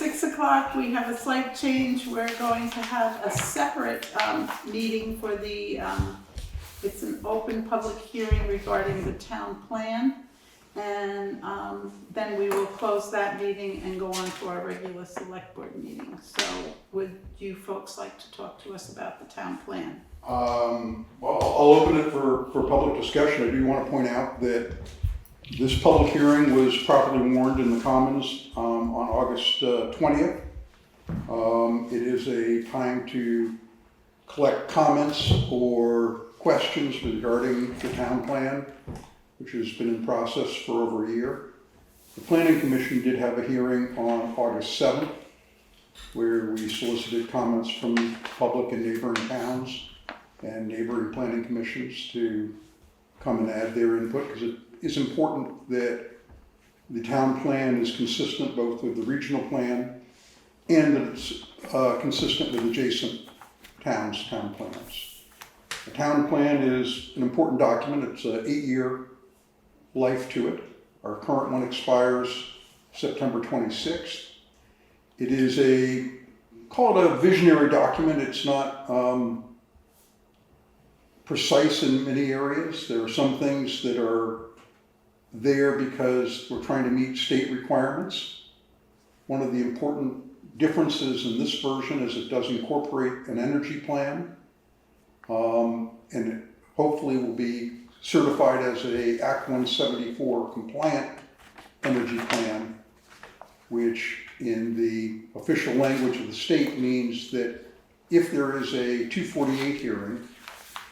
6 o'clock, we have a slight change. We're going to have a separate meeting for the, it's an open public hearing regarding the town plan. And then we will close that meeting and go on to our regular select board meeting. So would you folks like to talk to us about the town plan? Well, I'll open it for public discussion. I do want to point out that this public hearing was properly warned in the Commons on August 20th. It is a time to collect comments or questions regarding the town plan, which has been in process for over a year. The Planning Commission did have a hearing on August 7th, where we solicited comments from public and neighboring towns and neighboring planning commissions to come and add their input, because it is important that the town plan is consistent both with the regional plan and that it's consistent with adjacent towns' town plans. The town plan is an important document. It's an 8-year life to it. Our current one expires September 26th. It is call it a visionary document. It's not precise in many areas. There are some things that are there because we're trying to meet state requirements. One of the important differences in this version is it does incorporate an energy plan, and it hopefully will be certified as a Act 174 compliant energy plan, which in the official language of the state means that if there is a 248 hearing,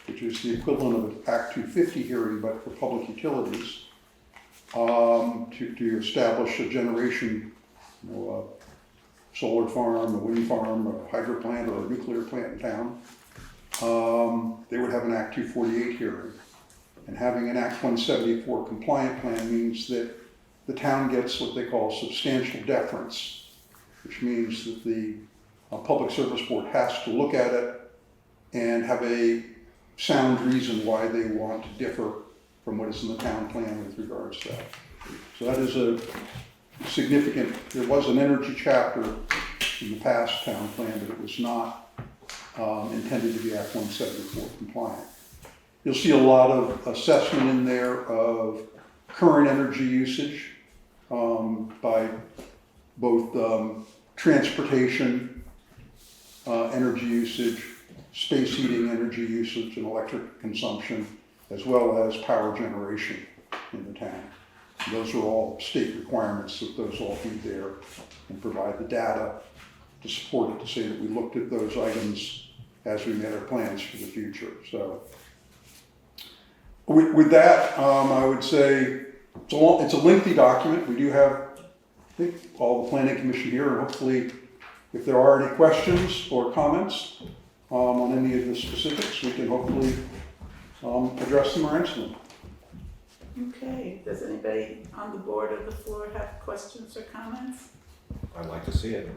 which is the equivalent of an Act 250 hearing but for public utilities, to establish a generation, a solar farm, a wind farm, a hydro plant, or a nuclear plant in town, they would have an Act 248 hearing. And having an Act 174 compliant plan means that the town gets what they call substantial deference, which means that the Public Service Board has to look at it and have a sound reason why they want to differ from what is in the town plan with regards to that. So that is a significant, there was an energy chapter in the past town plan, but it was not intended to be Act 174 compliant. You'll see a lot of assessment in there of current energy usage by both transportation, energy usage, space heating energy usage and electric consumption, as well as power generation in the town. And those are all state requirements that those all be there and provide the data to support it, to say that we looked at those items as we made our plans for the future. So with that, I would say it's a lengthy document. We do have, I think, all the Planning Commission here, and hopefully if there are any questions or comments on any of the specifics, we can hopefully address them or answer them. Okay, does anybody on the board or the floor have questions or comments? I'd like to see it.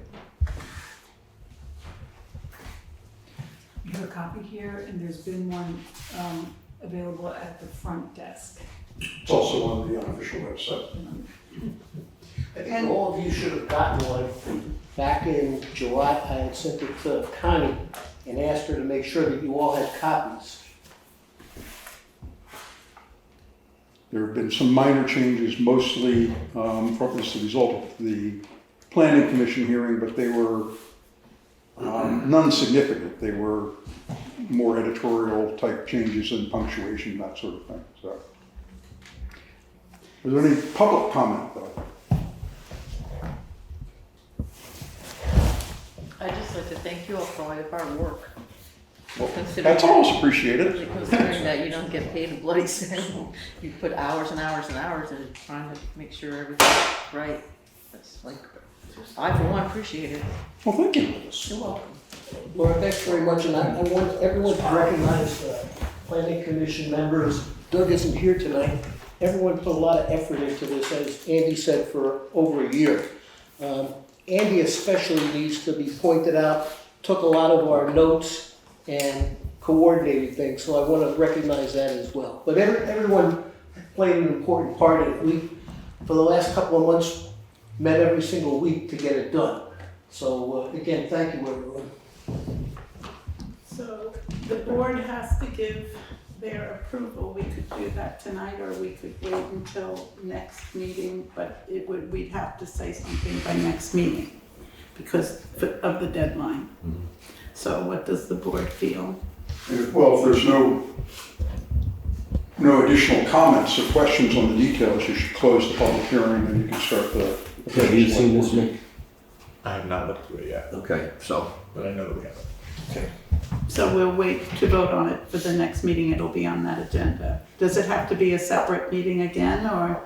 You have a copy here, and there's been one available at the front desk. It's also on the unofficial website. I think all of you should have gotten one back in July. I had sent it to Connie and asked her to make sure that you all had copies. There have been some minor changes, mostly as a result of the Planning Commission hearing, but they were none significant. They were more editorial type changes in punctuation, that sort of thing. So, is there any public comment though? I'd just like to thank you all for all your hard work. Well, Considering that's always appreciated. Considering that you don't get paid a bloody cent, you put hours and hours and hours into trying to make sure everything's right. That's like, I for one appreciate it. Well, thank you. You're welcome. Laura, thanks very much, and I want everyone to recognize Planning Commission members. Doug isn't here tonight. Everyone put a lot of effort into this, as Andy said, for over a year. Andy especially needs to be pointed out, took a lot of our notes and coordinated things, so I want to recognize that as well. But everyone played an important part in it. We, for the last couple of months, met every single week to get it done. So, again, thank you, everyone. So the board has to give their approval. We could do that tonight, or we could wait until next meeting, but we'd have to say something by next meeting because of the deadline. So what does the board feel? Well, if there's no additional comments or questions on the details, you should close the public hearing and you can start the. Have you seen this, Nick? I have not looked through it yet, Okay, so, but I know that we have it. So we'll wait to vote on it for the next meeting. It'll be on that agenda. Does it have to be a separate meeting again, or?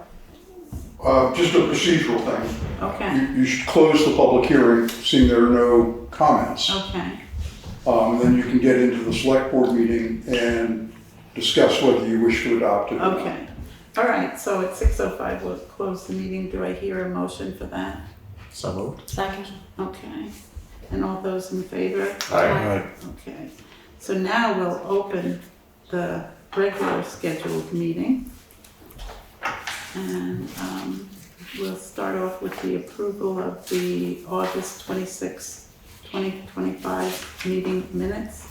Just a procedural thing. Okay, You should close the public hearing, seeing there are no comments. okay, Then you can get into the select board meeting and discuss whether you wish to adopt it or not. okay. All right, so at 6:05, we'll close the meeting. Do I hear a motion for that? So moved. Second. Okay, and all those in favor? Aye. Okay, so now we'll open the regular scheduled meeting. And we'll start off with the approval of the August 26, 2025 meeting minutes.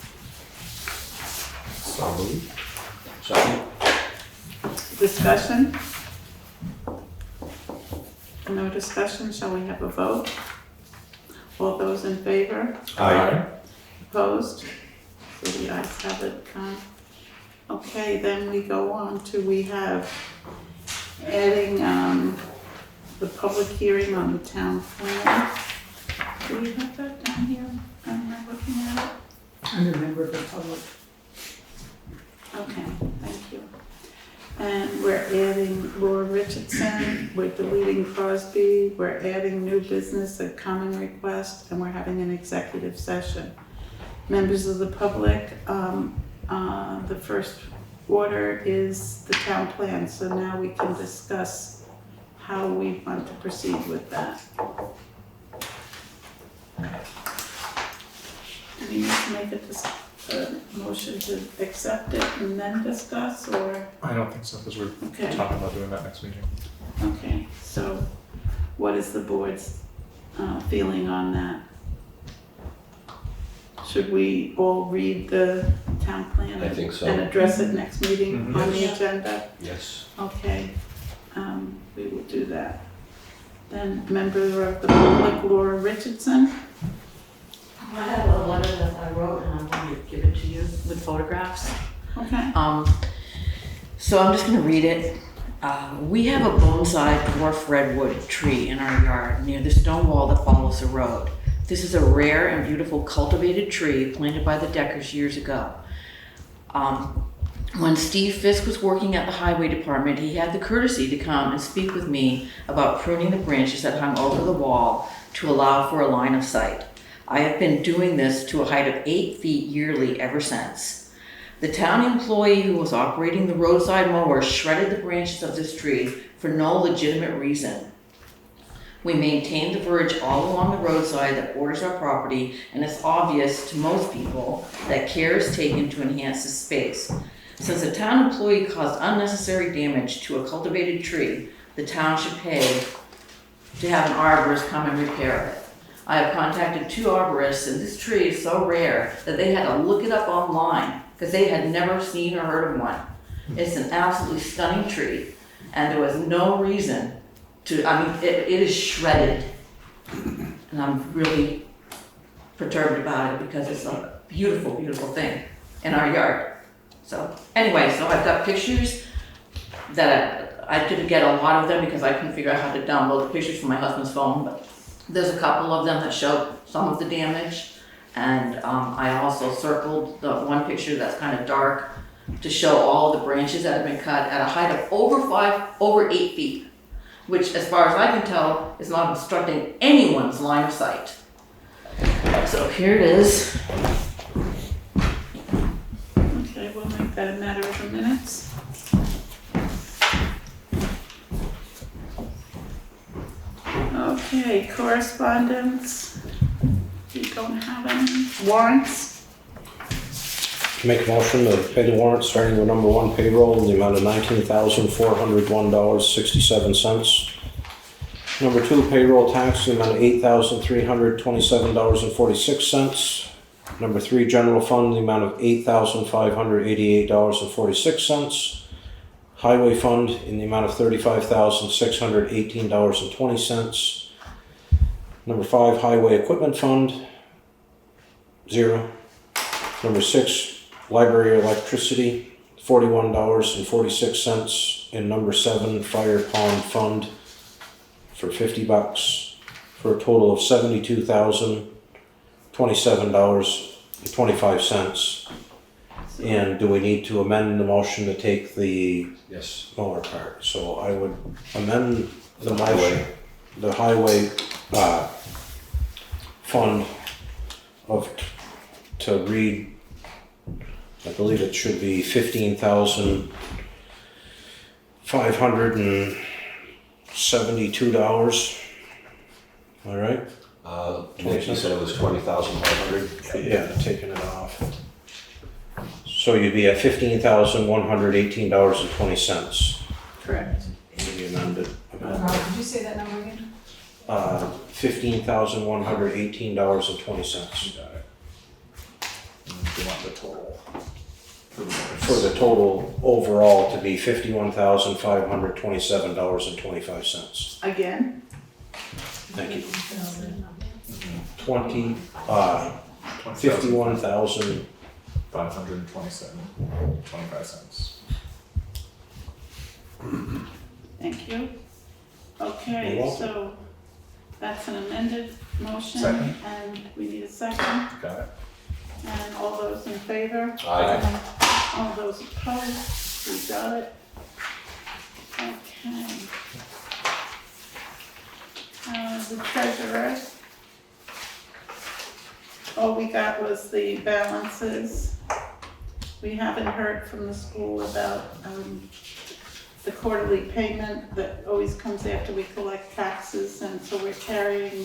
So moved. second. Discussion? No discussion, shall we have a vote? All those in favor? Aye. Opposed? So the ayes have it. Okay, then we go on to, we have adding the public hearing on the town plan. Do we have that down here? Am I looking at it? I'm a member of the public. Okay, thank you. And we're adding Laura Richardson, we're deleting Crosby, we're adding new business, a common request, and we're having an executive session. Members of the public, the first order is the town plan, so now we can discuss how we want to proceed with that. Do we need to make a motion to accept it and then discuss, or? I don't think so, because we're Okay. talking about doing that next meeting. Okay, so what is the board's feeling on that? Should we all read the town plan? I think so. And address it next meeting Mhm. on the agenda? Yes. Okay, we will do that. Then member of the public, Laura Richardson. I have a letter that I wrote and I'm going to give it to you with photographs. Okay, So I'm just gonna read it. We have a bonsai dwarf redwood tree in our yard near the stone wall that follows the road. This is a rare and beautiful cultivated tree planted by the Deckers years ago. When Steve Fisk was working at the highway department, he had the courtesy to come and speak with me about pruning the branches that hung over the wall to allow for a line of sight. I have been doing this to a height of 8 feet yearly ever since. The town employee who was operating the roadside mower shredded the branches of this tree for no legitimate reason. We maintain the verge all along the roadside that borders our property, and it's obvious to most people that care is taken to enhance the space. Since a town employee caused unnecessary damage to a cultivated tree, the town should pay to have an arborist come and repair it. I have contacted 2 arborists, and this tree is so rare that they had to look it up online because they had never seen or heard of one. It's an absolutely stunning tree, and there was no reason to, it is shredded. And I'm really perturbed about it because it's a beautiful, beautiful thing in our yard. So anyway, so I've got pictures that I didn't get a lot of them because I couldn't figure out how to download the pictures from my husband's phone, but there's a couple of them that show some of the damage. And I also circled the one picture that's kind of dark to show all the branches that have been cut at a height of over 8 feet, which as far as I can tell is not obstructing anyone's line of sight. So here it is. okay, we'll make that a matter of the minutes. Okay, correspondence. We don't have any. Warrants. Make a motion to pay the warrant starting with number 1 payroll in the amount of $19,401.67. Number 2, payroll tax, in the amount of $8,327.46. Number 3, general fund, the amount of $8,588.46. Highway fund in the amount of $35,618.20. Number 5, highway equipment fund, 0. Number 6, library electricity, $41.46. And number 7, fire pond fund for $50, for a total of $72,027.25. And do we need to amend the motion to take the Yes. mower part? So I would amend the motion, the highway fund of, to read, I believe it should be $15,572. All right? Nick, you said it was 20,500. Yeah, taking it off. So you'd be at $15,118.20. Correct. Maybe amended. Could you say that number again? $15,118.20. Got it. And if you want the total. For the total overall to be $51,527.25. Again, Thank you. 51,000. 527.25. thank you. Okay, You're welcome. so that's an amended motion, Second. and we need a second. Got it. And all those in favor? Aye. All those opposed? We got it. Okay. The treasurer. All we got was the balances. We haven't heard from the school about the quarterly payment that always comes after we collect taxes, and so we're carrying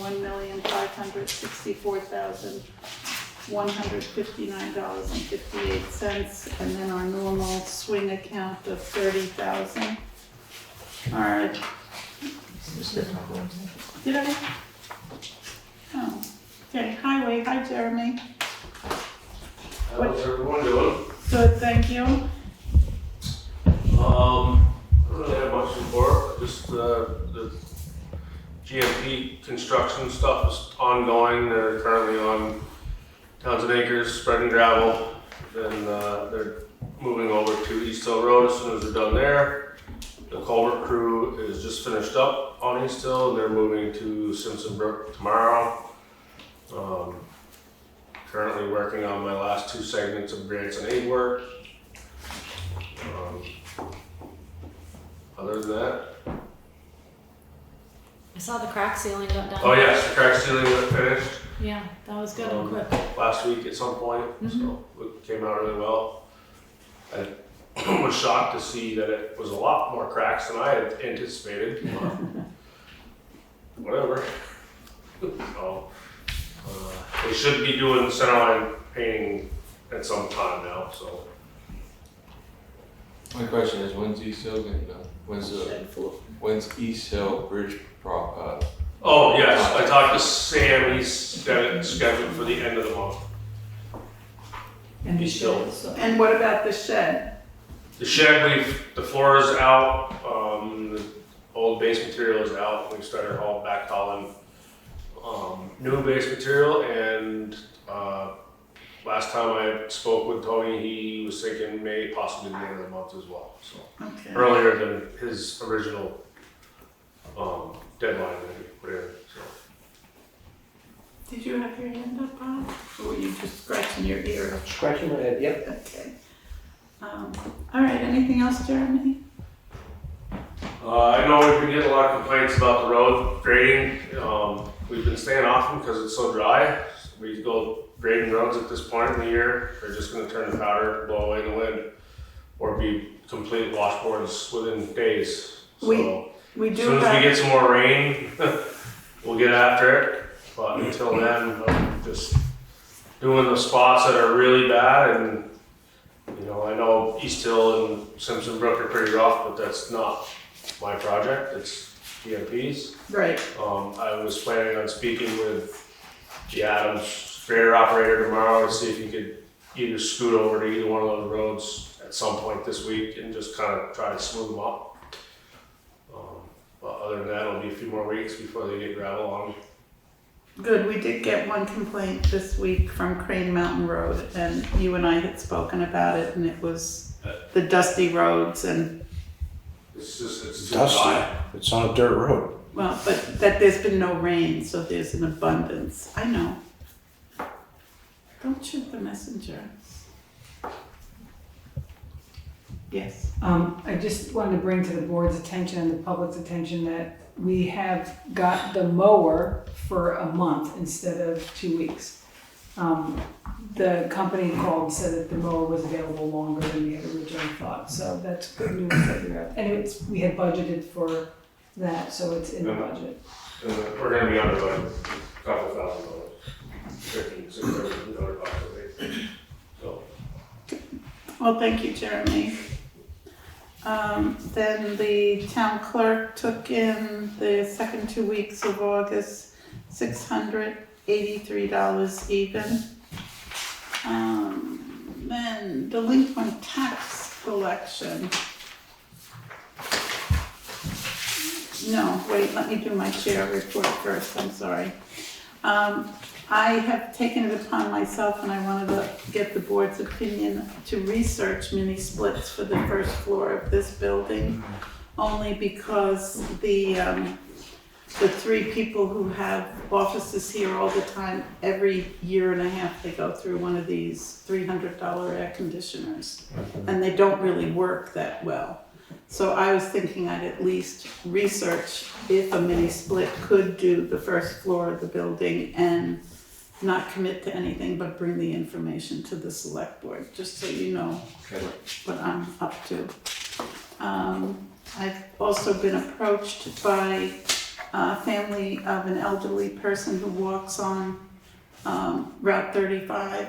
$1,564,159.58, and then our normal swing account of $30,000. All right. Did I? Oh, okay, highway, hi Jeremy. How's everyone doing? Good, thank you. I don't really have much support, just the GMP construction stuff is ongoing. They're currently on Townshend Acres, spreading gravel. Then they're moving over to East Hill Road as soon as they're done there. The culvert crew is just finished up on East Hill, and they're moving to Simpson Brook tomorrow. Currently working on my last 2 segments of grants and aid work. Other than that, I saw the crack ceiling got done. oh yes, the crack ceiling was finished Yeah, that was good and quick. last week at some point, so it came out really well. I was shocked to see that it was a lot more cracks than I had anticipated. Whatever. So, they should be doing centerline painting at some time now, so. My question is, when's East Hill getting done? When's East Hill Bridge Oh, yes, I talked to Sam, he's got it scheduled for the end of the month. And the East Hill. shed, so- And what about the shed? The shed, the floor is out, the old base material is out, we started back hauling new base material, and last time I spoke with Tony, he was thinking May, possibly the end of the month as well, so. Okay. Earlier than his original deadline that he put in, so. Did you have your hand up, Bob? Or were you just scratching your ear? Scratching my head, yep. Okay. All right, anything else, Jeremy? I know we've been getting a lot of complaints about the road grading. We've been staying off them because it's so dry. We go grading roads at this point in the year. They're just gonna turn to powder, blow away in the wind, or be complete washboards within days. So We as do soon as we have, get some more rain, we'll get after it. But until then, I'm just doing the spots that are really bad. And you know, I know East Hill and Simpson Brook are pretty rough, but that's not my project. It's GMPs. Right. I was planning on speaking with the Adams grader operator tomorrow to see if he could either scoot over to either one of those roads at some point this week and just kind of try to smooth them up. But other than that, it'll be a few more weeks before they get gravel on. Good, we did get one complaint this week from Crane Mountain Road, and you and I had spoken about it, and it was the dusty roads and, It's too Dusty. dry. It's on a dirt road. well, but that there's been no rain, so there's an abundance. I know. Don't shoot the messenger. Yes. I just wanted to bring to the board's attention and the public's attention that we have got the mower for a month instead of 2 weeks. The company called and said that the mower was available longer than we had originally thought, so that's good news that we're, and we had budgeted for that, so it's in the budget. And we're gonna be under like a couple $1,000, $1,500, $600 a week. So. Well, thank you, Jeremy. Then the town clerk took in the second 2 weeks of August, $683 even. Then delinquent tax collection. No, wait, let me do my share report first, I'm sorry. I have taken it upon myself, and I wanted to get the board's opinion to research mini splits for the first floor of this building, only because the 3 people who have offices here all the time, every year and a half, they go through one of these $300 air conditioners, and they don't really work that well. So I was thinking I'd at least research if a mini split could do the first floor of the building and not commit to anything, but bring the information to the select board, just so you know what I'm up to. I've also been approached by a family of an elderly person who walks on Route 35.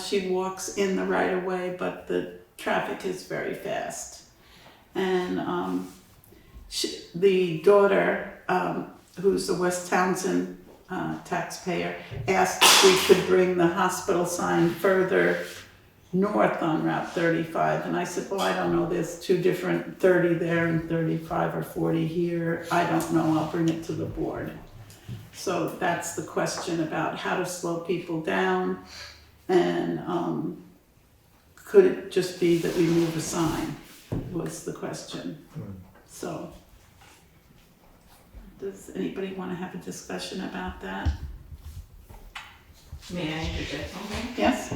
She walks in the right of way, but the traffic is very fast. And the daughter, who's a West Townshend taxpayer, asked if we could bring the hospital sign further north on Route 35. And I said, well, I don't know, there's 2 different 30 there and 35 or 40 here. I don't know, I'll bring it to the board. So that's the question about how to slow people down, and could it just be that we move a sign, was the question. So, does anybody want to have a discussion about that? May I interject something? Yes?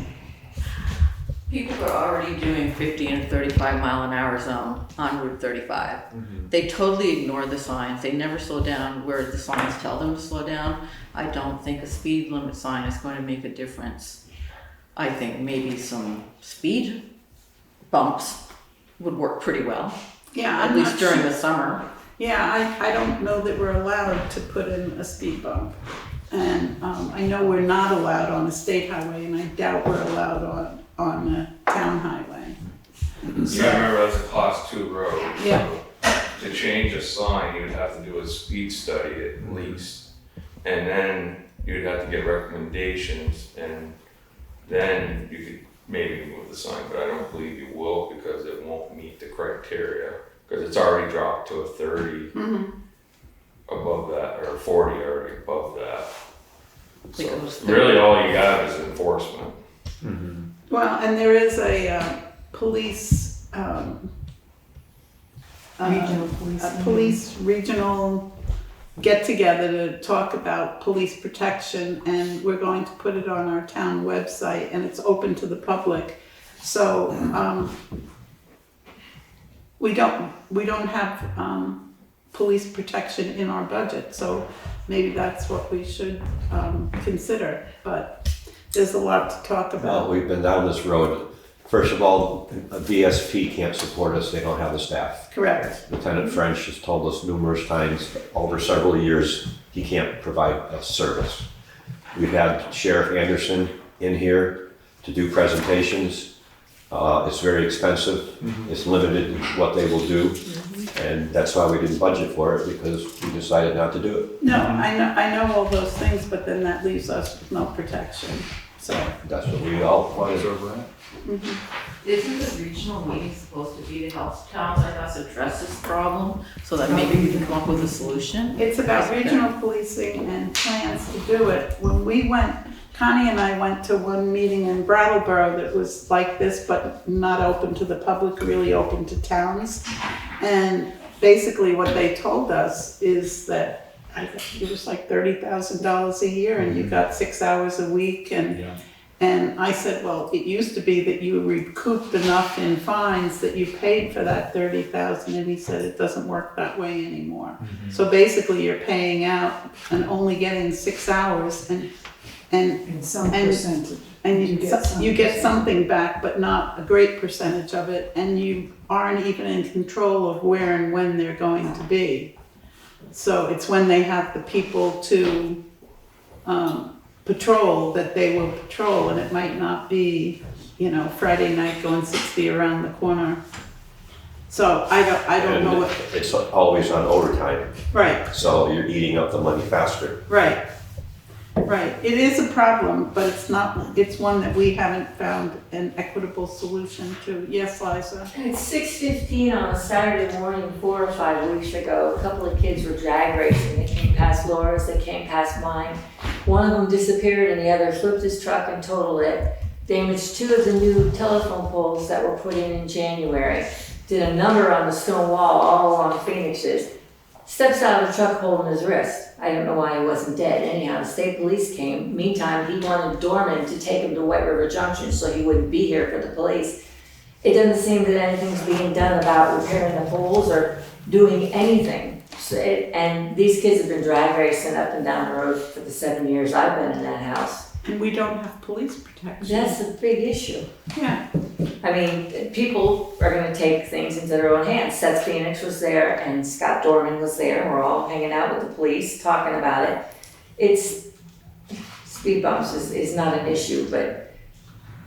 People are already doing 50 and 35 mile an hour zone on Route 35. They totally ignore the signs. They never slow down where the signs tell them to slow down. I don't think a speed limit sign is going to make a difference. I think maybe some speed bumps would work pretty well. Yeah, at least during the summer. Yeah, I don't know that we're allowed to put in a speed bump. And I know we're not allowed on a state highway, and I doubt we're allowed on a town highway. You gotta remember that's a class 2 road. Yeah. So to change a sign, you'd have to do a speed study at least. And then you'd have to get recommendations, and then you could maybe move the sign, but I don't believe you will, because it won't meet the criteria, because it's already dropped to a 30 above that, or 40 already above that. So really all you got is enforcement. Well, and there is a police, regional get-together to talk about police protection, and we're going to put it on our town website, and it's open to the public. So we don't have police protection in our budget, so maybe that's what we should consider. But there's a lot to talk about. Well, we've been down this road. First of all, a VSP can't support us, they don't have the staff. Correct. Lieutenant French has told us numerous times over several years he can't provide a service. We've had Sheriff Anderson in here to do presentations. It's very expensive, it's limited in what they will do, and that's why we didn't budget for it, because we decided not to do it. No, I know all those things, but then that leaves us with no protection, so. That's what we all wanted. Isn't the regional meeting supposed to be to help towns like us address this problem, so that maybe we can come up with a solution? It's about regional policing and plans to do it. When we went, Connie and I went to one meeting in Brattleboro that was like this, but not open to the public, really open to towns. And basically what they told us is that I think it was like $30,000 a year and you got 6 hours a week and I said, well, it used to be that you recouped enough in fines that you paid for that $30,000, and he said it doesn't work that way anymore. So basically you're paying out and only getting 6 hours and some percentage. and you get some something back, but not a great percentage of it, and you aren't even in control of where and when they're going to be. So it's when they have the people to patrol that they will patrol, and it might not be, Friday night going 60 around the corner. So I don't know what. It's always on overtime, Right, so you're eating up the money faster. right. It is a problem, but it's one that we haven't found an equitable solution to. Yes, Liza? It's 6:15 on a Saturday morning 4 or 5 weeks ago. A couple of kids were drag racing. They came past Laura's, they came past mine. One of them disappeared and the other flipped his truck and totaled it. Damaged 2 of the new telephone poles that were put in January. Did a number on the stone wall all along Phoenix's. Steps out of the truck holding his wrist. I don't know why he wasn't dead. Anyhow, the state police came. Meantime, he wanted Dorman to take him to White River Junction so he wouldn't be here for the police. It doesn't seem that anything's being done about repairing the poles or doing anything. And these kids have been drag racing up and down the road for the 7 years I've been in that house. And we don't have police protection. That's a big issue. Yeah. I mean, people are gonna take things into their own hands. Seth Phoenix was there and Scott Dorman was there, and we're all hanging out with the police, talking about it. Speed bumps is not an issue, but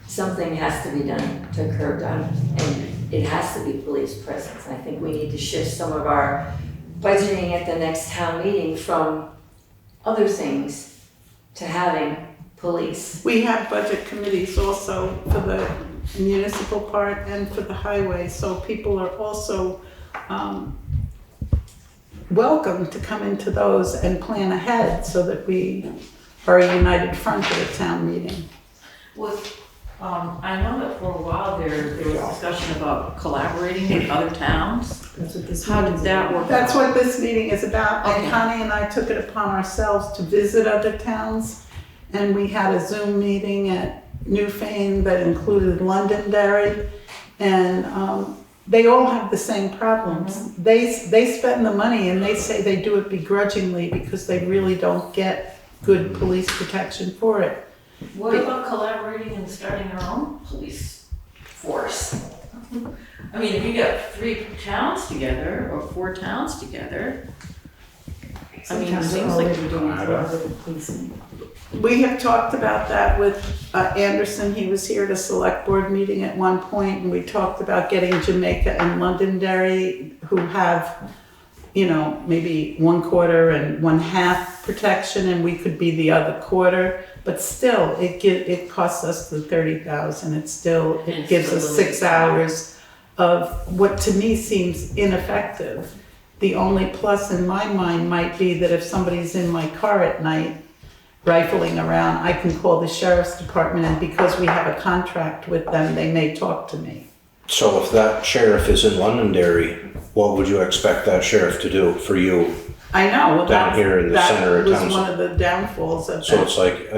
something has to be done to curb them, and it has to be police presence. I think we need to shift some of our budgeting at the next town meeting from other things to having police. We have budget committees also for the municipal part and for the highway, so people are also welcome to come into those and plan ahead so that we are a united front at a town meeting. I know that for a while there was discussion about collaborating with other towns. That's what this How did that work? That's what this meeting is about, and Okay. Connie and I took it upon ourselves to visit other towns, and we had a Zoom meeting at Newfane that included Londonderry, and they all have the same problems. They spend the money and they say they do it begrudgingly because they really don't get good police protection for it. What about collaborating and starting our own police force? I mean, if you got 3 towns together or 4 towns together, I mean, Sometimes they're seems like already doing it for other policing. We have talked about that with Anderson. He was here at a select board meeting at one point, and we talked about getting Jamaica and Londonderry, who have, maybe 1/4 and 1/2 protection, and we could be the other quarter. But still, it costs us the $30,000. It gives us 6 hours of what to me seems ineffective. The only plus in my mind might be that if somebody's in my car at night rifling around, I can call the sheriff's department, and because we have a contract with them, they may talk to me. So if that sheriff is in Londonderry, what would you expect that sheriff to do for you? I know, well, Down here in the center of that was Townshend. one of the downfalls of So that. it's like,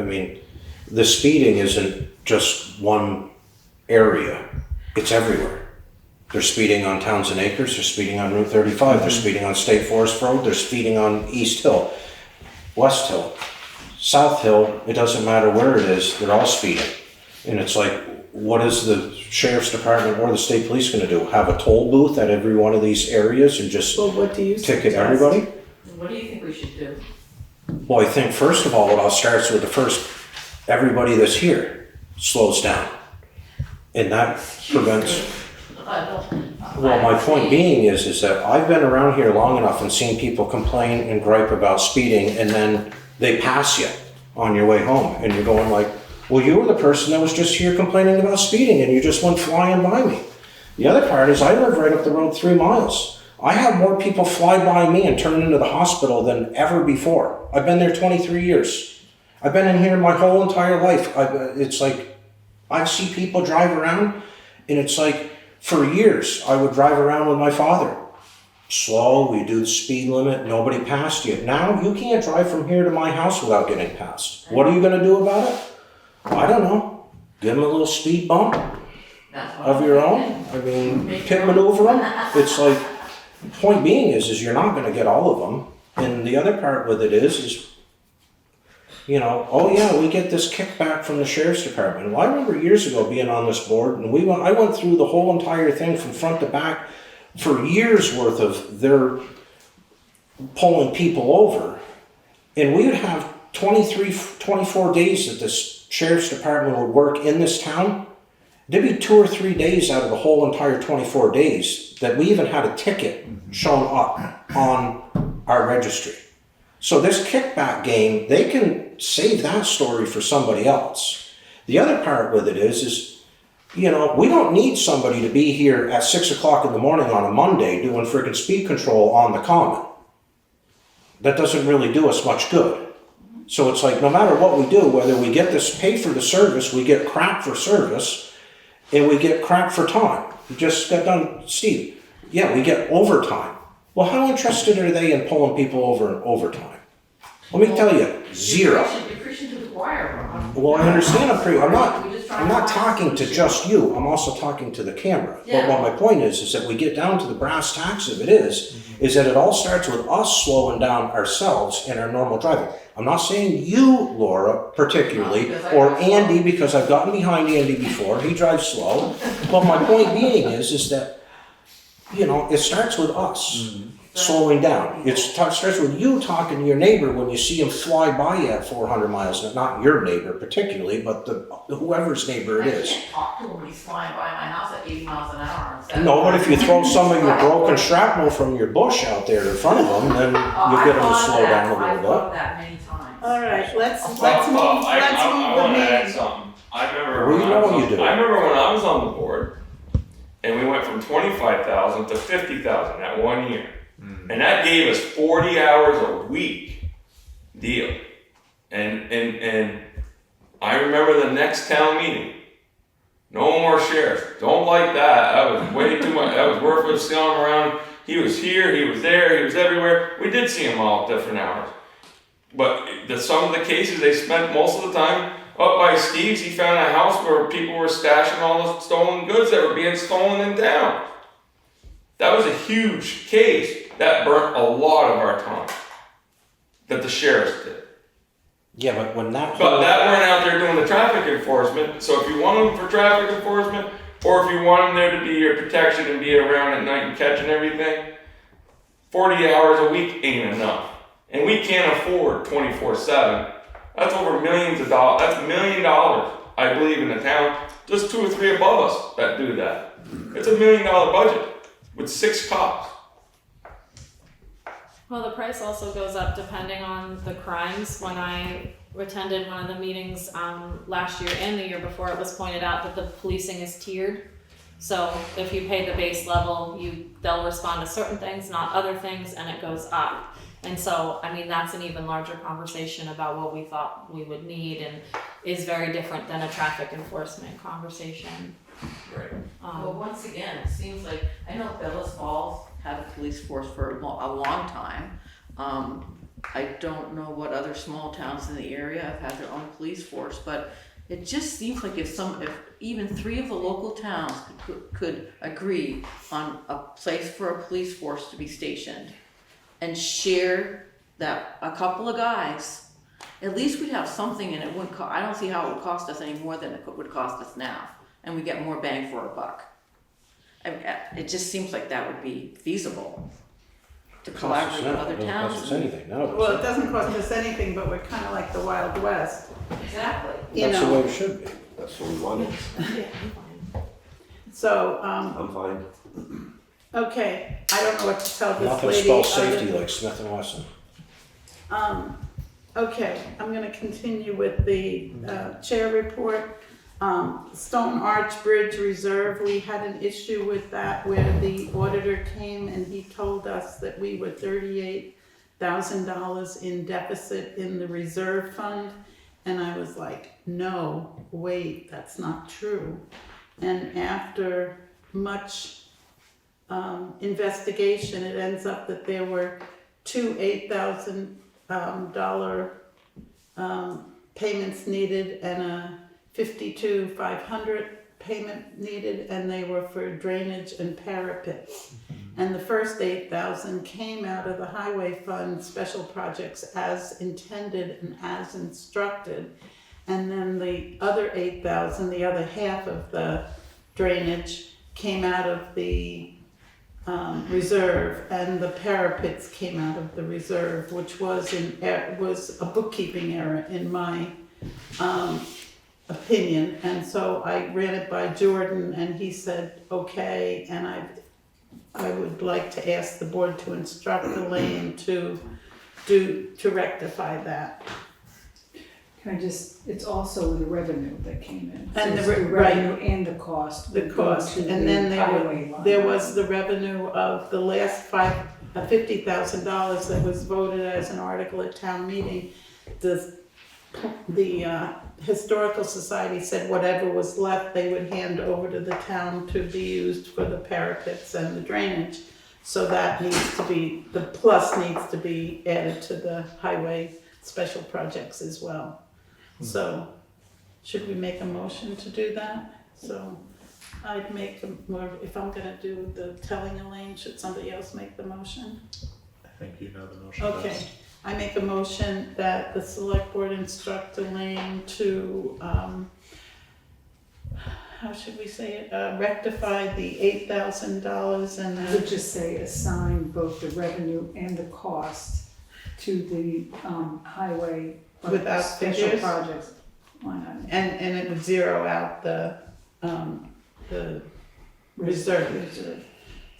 the speeding isn't just one area, it's everywhere. They're speeding on Townshend Acres, they're speeding on Route 35, they're speeding on State Forest Road, they're speeding on East Hill, West Hill, South Hill, it doesn't matter where it is, they're all speeding. And it's like, what is the sheriff's department or the state police gonna do? Have a toll booth at every one of these areas and just Well, what do you ticket suggest? everybody? what do you think we should do? Well, I think first of all, it all starts with everybody that's here slows down. And that prevents, I don't- well, my point being is that I've been around here long enough and seen people complain and gripe about speeding, and then they pass you on your way home, and you're going like, well, you were the person that was just here complaining about speeding, and you just went flying by me. The other part is I live right up the road 3 miles. I have more people fly by me and turn into the hospital than ever before. I've been there 23 years. I've been in here my whole entire life. It's like, I see people drive around, and it's like, for years, I would drive around with my father. Slow, we do the speed limit, nobody passed you. Now, you can't drive from here to my house without getting passed. What are you gonna do about it? I don't know. Give them a little speed bump That's what of I'm your thinking. own? I mean, pit maneuver them? It's like, point being is you're not gonna get all of them. And the other part with it is, you know, oh yeah, we get this kickback from the sheriff's department. Well, I remember years ago being on this board, and I went through the whole entire thing from front to back for years worth of their pulling people over. And we would have 23, 24 days that this sheriff's department would work in this town. There'd be 2 or 3 days out of the whole entire 24 days that we even had a ticket shown up on our registry. So this kickback game, they can save that story for somebody else. The other part with it is, you know, we don't need somebody to be here at 6 o'clock in the morning on a Monday doing freaking speed control on the common. That doesn't really do us much good. So it's like, no matter what we do, whether we get this pay for the service, we get crap for service, and we get crap for time. We just got done, Steve. Yeah, we get overtime. Well, how interested are they in pulling people over in overtime? Let me tell you, zero. You're preaching to the choir, Ron. Well, I understand. We just try I'm to not find talking to solutions. just you. I'm also talking to the camera. Yeah. But what my point is that we get down to the brass tacks of it is that it all starts with us slowing down ourselves in our normal driving. I'm not saying you, Laura, particularly, No, because I or drive slow. Andy, because I've gotten behind Andy before. He drives slow. But my point being is that, you know, it starts with us. Slowing down. It starts with you talking to your neighbor when you see him fly by you at 400 miles, not your neighbor particularly, but whoever's neighbor it I is. can't talk to him when he's flying by my house at 80 miles an hour. instead No, of- but if you throw some of your broken shrapnel from your bush out there in front of them, then you get them to slow down a I've little thought bit. of that many times. All right, let's move I the wanna add meeting. something. I remember Well, when you I was know on- you do. I remember when I was on the board, and we went from 25,000 to 50,000 that 1 year. And that gave us 40 hours a week deal. And I remember the next town meeting. No more sheriffs. Don't like that. That was way too much. That was worthless seeing him around. He was here, he was there, he was everywhere. We did see him all at different hours. But some of the cases they spent most of the time up by Steve's, he found a house where people were stashing all the stolen goods that were being stolen in town. That was a huge case. That burnt a lot of our time. That the sheriffs did. Yeah, but when that But that weren't out there doing the traffic enforcement. So if you want them for traffic enforcement, or if you want them there to be your protection and be around at night and catching everything, 40 hours a week ain't enough. And we can't afford 24/7. That's over millions of dollars. That's $1 million, I believe, in the town. Just 2 or 3 above us that do that. It's $1 million budget with 6 cops. Well, the price also goes up depending on the crimes. When I attended one of the meetings last year and the year before, it was pointed out that the policing is tiered. So if you pay the base level, they'll respond to certain things, not other things, and it goes up. And so, I mean, that's an even larger conversation about what we thought we would need, and is very different than a traffic enforcement conversation. Right. Well, once again, it seems like, I know Bellas Falls had a police force for a long time. I don't know what other small towns in the area have had their own police force, but it just seems like if even 3 of the local towns could agree on a place for a police force to be stationed and share that, a couple of guys, at least we'd have something, and it wouldn't I don't see how it would cost us any more than it would cost us now, and we get more bang for a buck. It just seems like that would be feasible to collaborate with other It doesn't cost us towns. anything, no. Well, it doesn't cost us anything, but we're kind of like the Wild West. Exactly. You That's the know. way it should be. That's what we wanted. So, I'm fine. okay, I don't know what to tell this Nothing lady. spells other safety than- like Smith and Wesson. Okay, I'm gonna continue with the chair report. Stone Arch Bridge Reserve, we had an issue with that where the auditor came and he told us that we were $38,000 in deficit in the reserve fund. And I was like, no, wait, that's not true. And after much investigation, it ends up that there were two $8,000 payments needed and a $52,500 payment needed, and they were for drainage and parapets. And the first $8,000 came out of the highway fund special projects as intended and as instructed. And then the other $8,000, the other half of the drainage, came out of the reserve, and the parapets came out of the reserve, which was a bookkeeping error in my opinion. And so I ran it by Jordan, and he said okay, and I would like to ask the board to instruct Elaine to rectify that. Can I just, it's also the revenue that came in. And So the it's re- revenue and the cost. The would go cost, to and the then highway line. there was the revenue of the last $50,000 that was voted as an article at town meeting. The Historical Society said whatever was left, they would hand over to the town to be used for the parapets and the drainage. So that needs to be, the plus needs to be added to the highway special projects as well. So, should we make a motion to do that? So, I'd make, if I'm gonna do the telling Elaine, should somebody else make the motion? I think you know the motion. Okay, best. I make a motion that the select board instruct Elaine to, how should we say it, rectify the $8,000 and I would the, just say assign both the revenue and the cost to the highway. or Without special figures? projects. Why not? and it would zero out the reserve.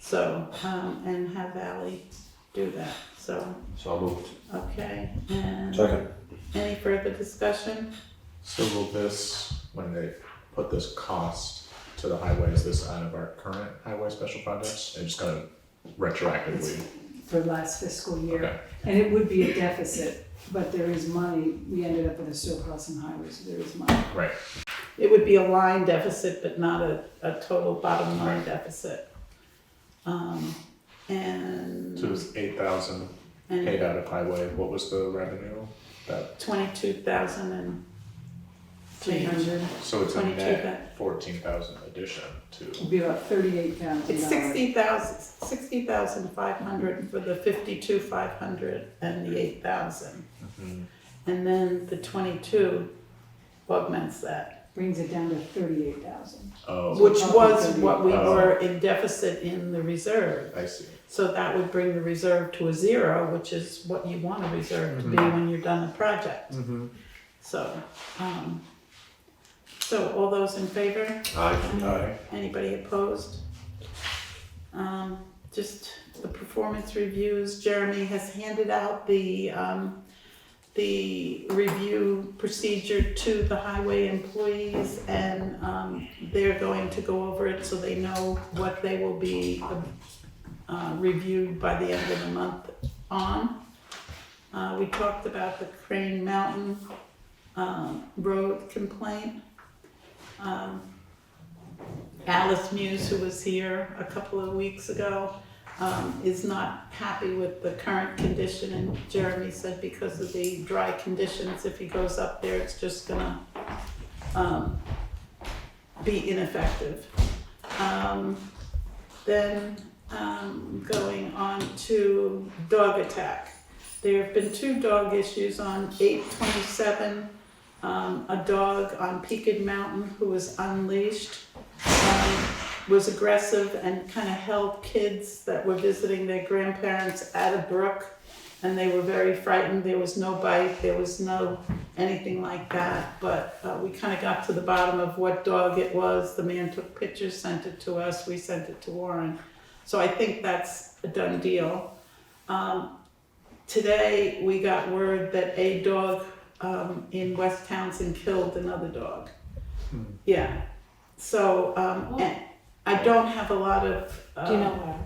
So, and have Ally do that, so, So moved. okay, and Second. any further discussion? So will this, when they put this cost to the highway, is this out of our current highway special projects? They're just gonna retroactively, For last fiscal year. okay, And it would be a deficit, but there is money. We ended up with a surplus in highways, so there is money. right. It would be a line deficit, but not a total bottom line Right. deficit. And. So it was 8,000 and paid out of highway. What was the revenue? That, 22,000 and change. 300. so it's a 22,000. net 14,000 addition to, It'd be about $38,000. It's 60,500 for the 52,500 and the 8,000. And then the 22 augments that, Brings it down to 38,000. oh, which was what we Oh. were in deficit in the reserve. I see. So that would bring the reserve to a zero, which is what you want a reserve to be when you're done the project. So, so all those in favor? Aye. Anybody opposed? Just the performance reviews, Jeremy has handed out the review procedure to the highway employees, and they're going to go over it so they know what they will be reviewed by the end of the month on. We talked about the Crane Mountain road complaint. Alice Muse, who was here a couple of weeks ago, is not happy with the current condition, and Jeremy said because of the dry conditions, if he goes up there, it's just gonna be ineffective. Then going on to dog attack. There have been 2 dog issues on 8/27. A dog on Peaked Mountain who was unleashed, was aggressive and kind of held kids that were visiting their grandparents at a brook and they were very frightened. There was no bite, there was no anything like that, but we kind of got to the bottom of what dog it was. The man took pictures, sent it to us, we sent it to Warren. So I think that's a done deal. Today, we got word that a dog in West Townsend killed another dog. Yeah, so, and I don't have a lot of. Do you know where?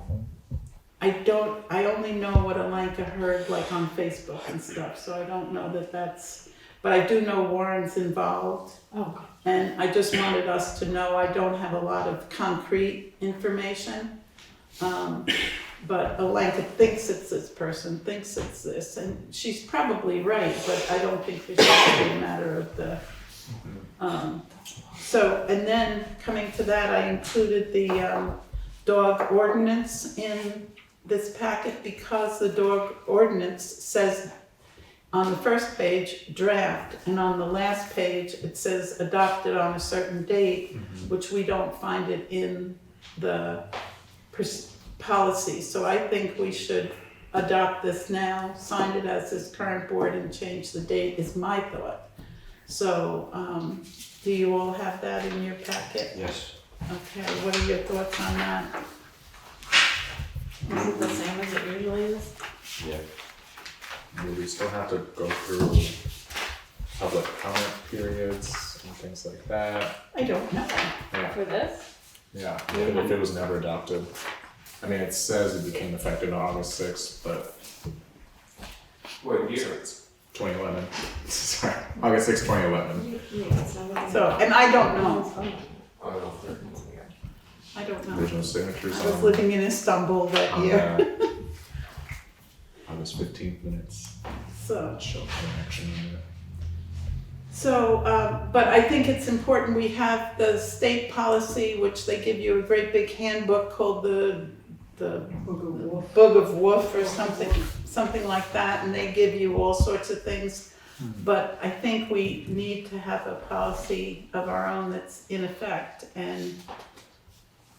I only know what Alanka heard like on Facebook and stuff, so I don't know that that's, but I do know Warren's involved. Oh. And I just wanted us to know, I don't have a lot of concrete information. But Alanka thinks it's this person, thinks it's this, and she's probably right, but I don't think this should be a matter of the, so, and then coming to that, I included the dog ordinance in this packet because the dog ordinance says on the first page, draft, and on the last page, it says adopted on a certain date, which we don't find it in the policy. So I think we should adopt this now, sign it as this current board, and change the date is my thought. So, do you all have that in your packet? Yes. Okay, what are your thoughts on that? Is it the same as it usually is? Yeah. Do we still have to go through public comment periods and things like that? I don't know. Yeah, For this? yeah, even if it was never adopted. I mean, it says it became effective on August 6th, but What year? it's 2011. Sorry, August 6th, 2011. So, and I don't know. I don't know. I don't know. There's no signatures I was on living in Istanbul that on year, that. August 15th minutes. so. Show action on it. So, but I think it's important, we have the state policy, which they give you a great big handbook called the Book of Wolf or something like that, and they give you all sorts of things. But I think we need to have a policy of our own that's in effect, and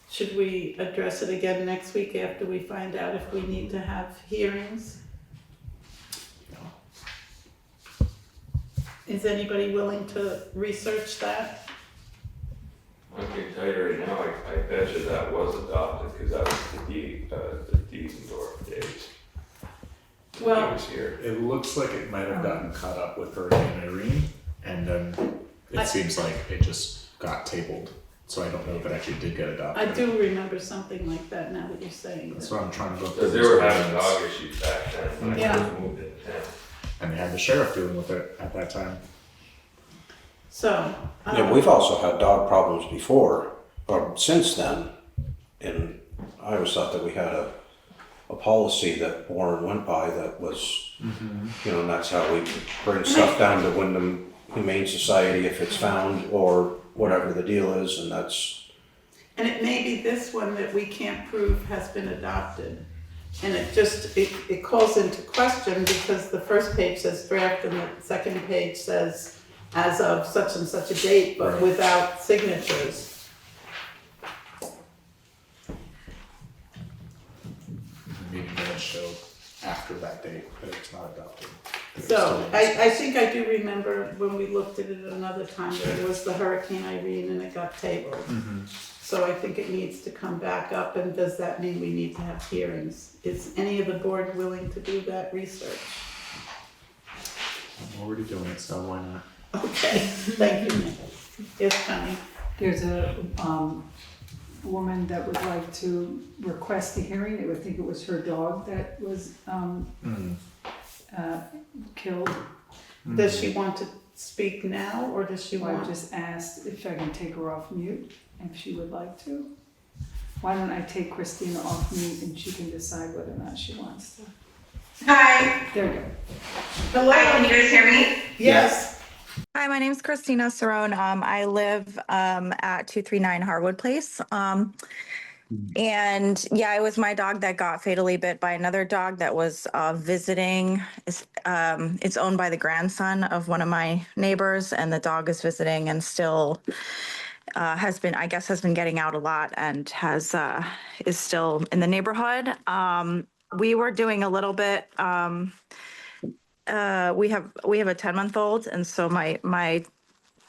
should we address it again next week after we find out if we need to have hearings? Is anybody willing to research that? I can tell you right now, I bet you that was adopted, because that was the Diesendorf days. It Well, was here. It looks like it might have gotten caught up with Hurricane Irene, and then it seems like it just got tabled. So I don't know if it actually did get adopted. I do remember something like that now that you're saying That's that. what I'm trying to go through. Because they were having dog issues back then, when I Yeah. first moved into town. And they had the sheriff dealing with it at that time. So, Yeah, we've also had dog problems before, or since then. And I always thought that we had a policy that Warren went by that was, you know, and that's how we bring stuff down to Wyndham Humane Society if it's found or whatever the deal is, and that's. and it may be this one that we can't prove has been adopted. And it calls into question because the first page says draft and the second page says as of such and such a date, but Right. without signatures. Meeting minutes show after that date that it's not adopted. So I think I do remember when we looked at it another time, there was the Hurricane Irene and it got tabled. So I think it needs to come back up, and does that mean we need to have hearings? Is any of the board willing to do that research? I'm already doing it, so why not? Okay, thank you. Yes, Connie? There's a woman that would like to request a hearing. I would think it was her dog that was killed. Does she want to speak now, or does she So I want? just asked if I can take her off mute, if she would like to. Why don't I take Christina off mute and she can decide whether or not she wants to. Hi. There we go. Hello? Hi, can you guys hear me? Yes. Hi, my name's Christina Cerrone. I live at 239 Harwood Place. And yeah, it was my dog that got fatally bit by another dog that was visiting. It's owned by the grandson of one of my neighbors, and the dog is visiting and still has been getting out a lot and is still in the neighborhood. we were doing a little bit, we have a 10-month-old, and so my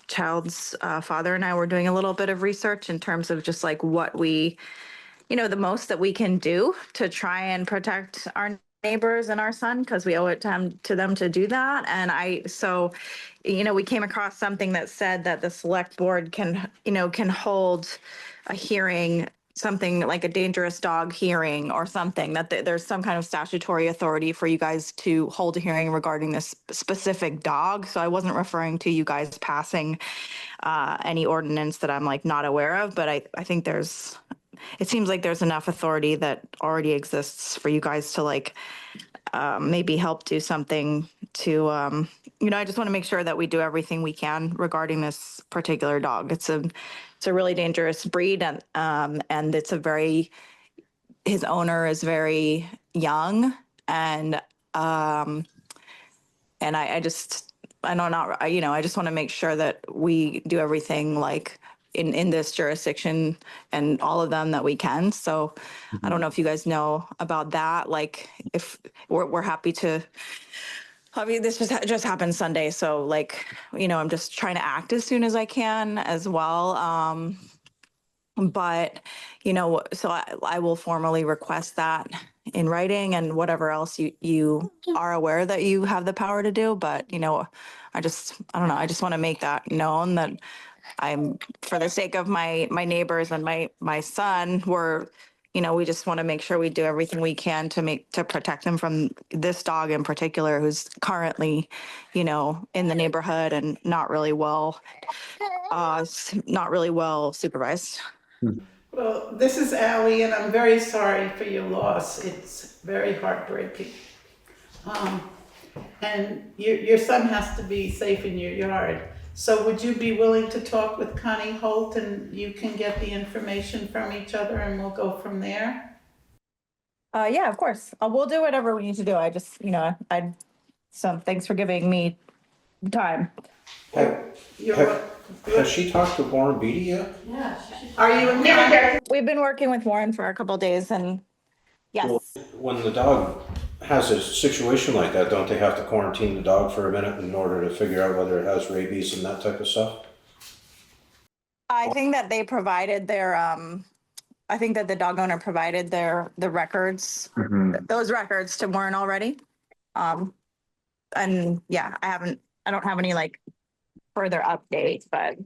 child's father and I were doing a little bit of research in terms of just like what we, the most that we can do to try and protect our neighbors and our son, because we owe it to them to do that. And we came across something that said that the select board can hold a hearing, something like a dangerous dog hearing or something, that there's some kind of statutory authority for you guys to hold a hearing regarding this specific dog. So I wasn't referring to you guys passing any ordinance that I'm like not aware of, but I think it seems like there's enough authority that already exists for you guys to like maybe help do something to, I just want to make sure that we do everything we can regarding this particular dog. It's a really dangerous breed, and his owner is very young, and I just want to make sure that we do everything like in this jurisdiction and all of them that we can. So I don't know if you guys know about that. Like if we're happy to, I mean, this just happened Sunday. So like, I'm just trying to act as soon as I can as well. But, so I will formally request that in writing and whatever else you are aware that you have the power to do. But, I don't know. I just want to make that known that I'm, for the sake of my neighbors and my son, we just want to make sure we do everything we can to protect him from this dog in particular, who's currently, in the neighborhood and not really well supervised. Well, this is Ally, and I'm very sorry for your loss. It's very heartbreaking. And your son has to be safe in your yard. So would you be willing to talk with Connie Holt, and you can get the information from each other and we'll go from there? Yeah, of course. We'll do whatever we need to do. I just, so thanks for giving me time. Has she talked to Warren Beatty yet? Yeah. Are you in contact? We've been working with Warren for a couple of days, and yes. Well, when the dog has a situation like that, don't they have to quarantine the dog for a minute in order to figure out whether it has rabies and that type of stuff? I think that they provided their, I think that the dog owner provided the records, those records to Warren already. And yeah, I don't have any like further updates, but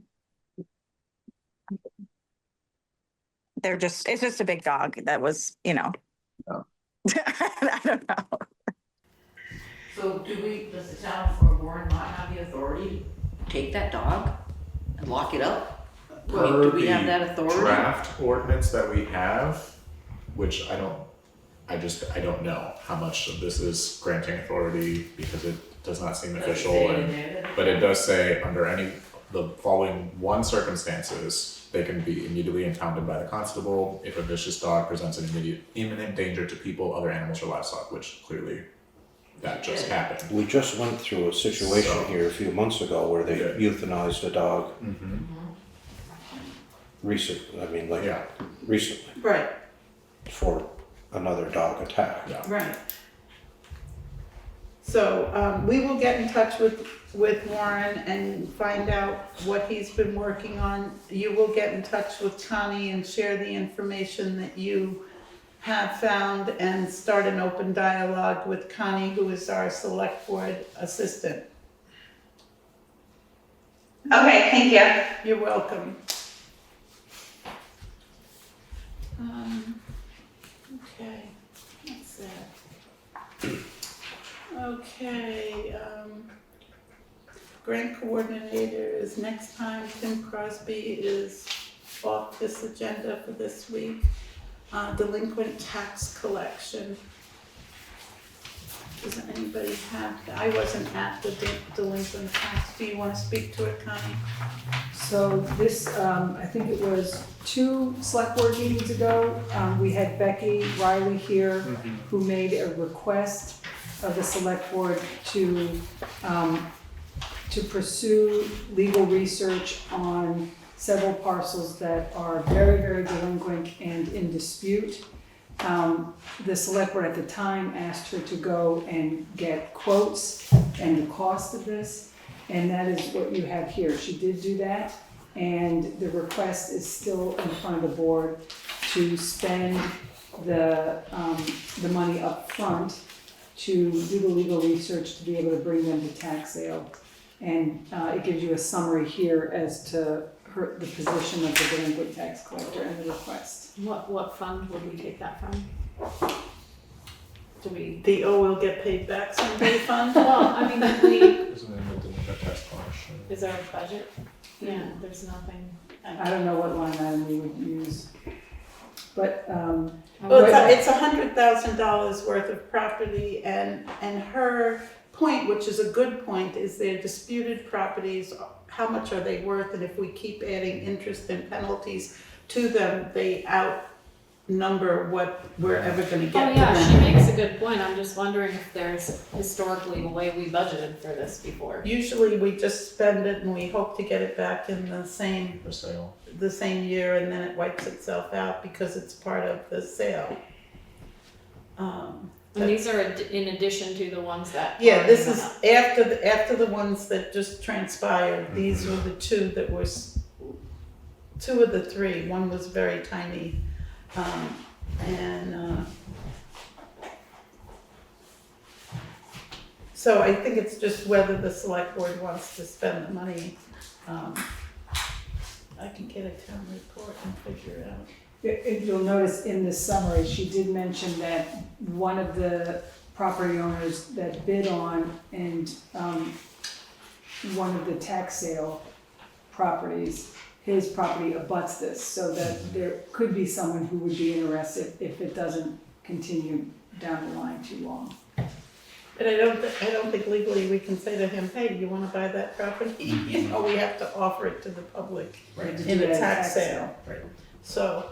it's just a big dog that was, I don't know. So does the town or Warren not have the authority to take that dog and lock it up? Do we have that authority? Draft ordinance that we have, which I don't know how much of this is granting authority because it does not seem official. But it does say under the following circumstances, they can be immediately impounded by the constable if a vicious dog presents an imminent danger to people, other animals, or livestock, which clearly that just happened. We just went through a situation here a few months ago where they euthanized a dog. Recently. Right. For another dog attack. Yeah. Right. So we will get in touch with Warren and find out what he's been working on. You will get in touch with Connie and share the information that you have found and start an open dialogue with Connie, who is our select board assistant. Okay, thank you. You're welcome. Okay, that's that. Okay, grant coordinator is next time. Tim Crosby is off this agenda for this week. Delinquent tax collection. Does anybody have, I wasn't at the delinquent tax. Do you want to speak to it, Connie? So this, I think it was 2 select board meetings ago, we had Becky Riley here who made a request of the select board to pursue legal research on several parcels that are very, very delinquent and in dispute. The select board at the time asked her to go and get quotes and the cost of this, and that is what you have here. She did do that, and the request is still in front of the board to spend the money up front to do the legal research to be able to bring them to tax sale. And it gives you a summary here as to the position of the delinquent tax collector and the request. What fund would we take that from? Do we? The will get paid back someday fund? Well, I mean, Isn't it the delinquent tax collection? is there a budget? Yeah, there's nothing. I don't know what line item we would use, but, Well, it's $100,000 worth of property, and her point, which is a good point, is they're disputed properties. How much are they worth? And if we keep adding interest and penalties to them, they outnumber what we're ever going to get. Oh yeah, she makes a good point. I'm just wondering if there's historically a way we budgeted for this before. Usually we just spend it and we hope to get it back in the same year, and then it wipes itself out because it's part of the sale. And these are in addition to the ones that. Yeah, this is after the ones that just transpired. These were the two that were, two of the three. One was very tiny, so I think it's just whether the select board wants to spend the money. I can get a town report and figure it out. if you'll notice in this summary, she did mention that one of the property owners that bid on and one of the tax sale properties, his property abuts this, so that there could be someone who would be interested if it doesn't continue down the line too long. But I don't think legally we can say to him, hey, you wanna buy that property? You know, we have to offer it to the public in a tax sale. Right. So,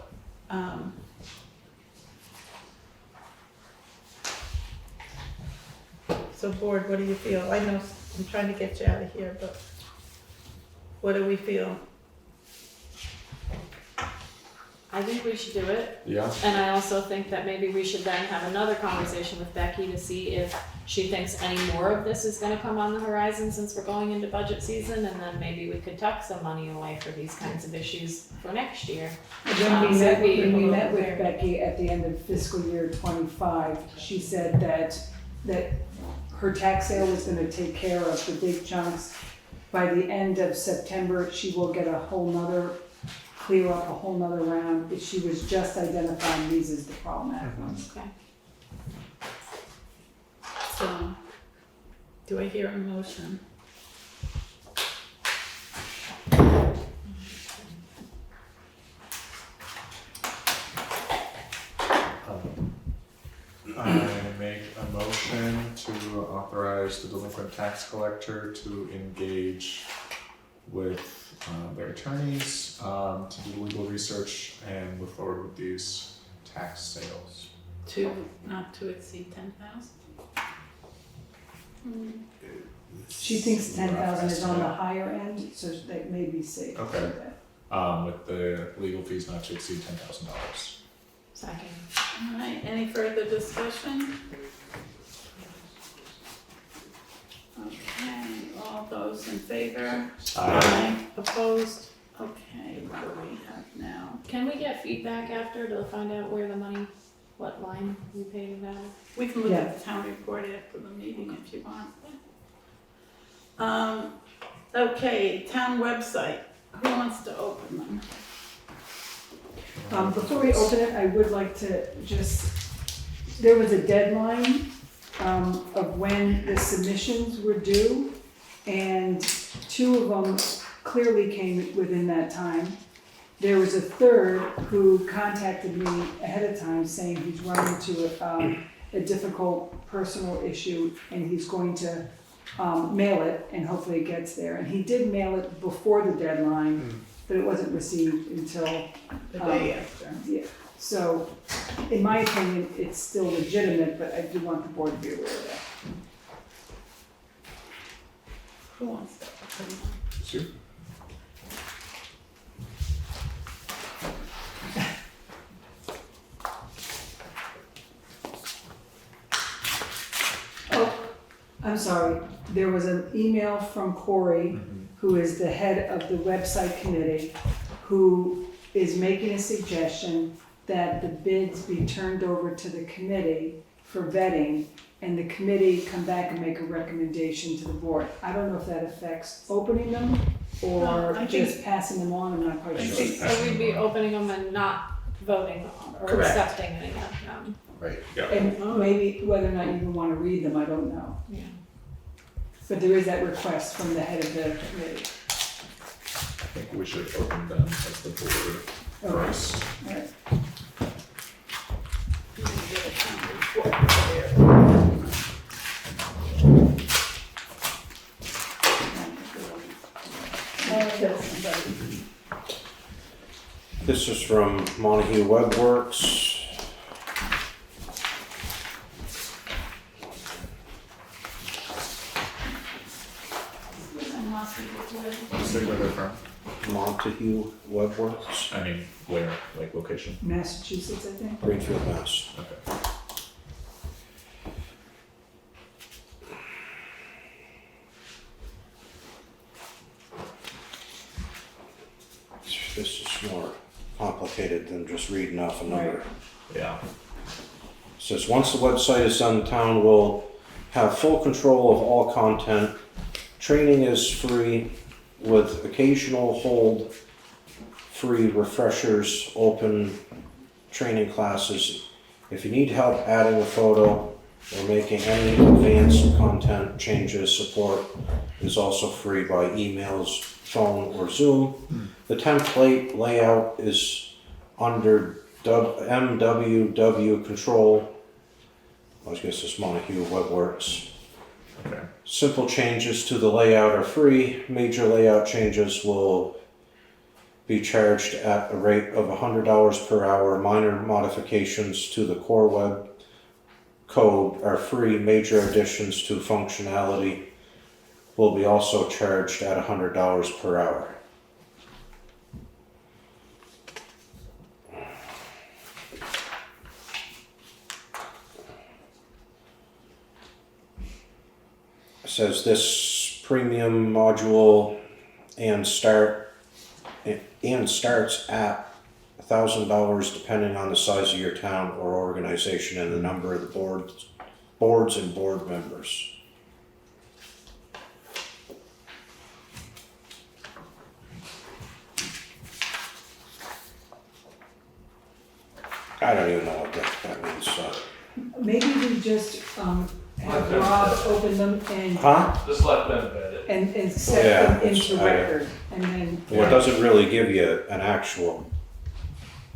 so board, what do you feel? I know I'm trying to get you out of here, but what do we feel? I think we should do it. Yeah. And I also think that maybe we should then have another conversation with Becky to see if she thinks any more of this is gonna come on the horizon since we're going into budget season, and then maybe we could tuck some money away for these kinds of issues for next year. When we met with aware. Becky at the end of fiscal year '25, she said that her tax sale was gonna take care of the big chunks. By the end of September, she will get clear up a whole nother round. She was just identifying these as the problematic ones. Okay. So, do I hear a motion? I make a motion to authorize the delinquent tax collector to engage with their attorneys to do legal research and move forward with these tax sales. Not to exceed 10,000? She thinks 10,000 is on the higher end, so that may be safe. Okay. With the legal fees not to exceed $10,000. Second. All right, any further discussion? Okay, all those in favor? Aye. Opposed? Okay, what do we have now? Can we get feedback after to find out where the money, what line we paid it out of? We can look at the town report after the meeting if you want. Okay, town website. Who wants to open them? Before we open it, I would like to there was a deadline of when the submissions were due, and 2 of them clearly came within that time. There was a third who contacted me ahead of time saying he's run into a difficult personal issue and he's going to mail it and hopefully it gets there. And he did mail it before the deadline, but it wasn't received until The day after. yeah. So, in my opinion, it's still legitimate, but I do want the board to be aware of that. Who wants to open them? Sue? I'm sorry, there was an email from Corey, who is the head of the website committee, who is making a suggestion that the bids be turned over to the committee for vetting, and the committee come back and make a recommendation to the board. I don't know if that affects opening them or No, I just think- passing them on, I'm not quite sure. So we'd be opening them and not voting on or Correct. accepting any of them. Right. Yeah. And maybe whether or not you even want to read them, I don't know. Yeah. But there is that request from the head of the committee. I think we should open them as the board Okay. first. All right. This is from Montague Web Works. Say where they're from. Montague Web Works, I mean, where, like location. Massachusetts, I think. Greenfield, Mass. Okay. This is more complicated than just reading off a number. Right. Yeah. Says, once the website is done, the town will have full control of all content. Training is free with occasional hold free refreshers, open training classes. If you need help adding a photo or making any advanced content changes, support is also free by emails, phone, or Zoom. The template layout is under MWW control. I guess it's Montague WebWorks. Okay. Simple changes to the layout are free. Major layout changes will be charged at a rate of $100 per hour. Minor modifications to the core web code are free. Major additions to functionality will be also charged at $100 per hour. It says this premium module and starts at $1,000 depending on the size of your town or organization and the number of the boards and board members. I don't even know what that means. Maybe we just have Rob open them and Just let them vet it. and set Yeah, them into it's- record, and then. Well, it doesn't really give you an actual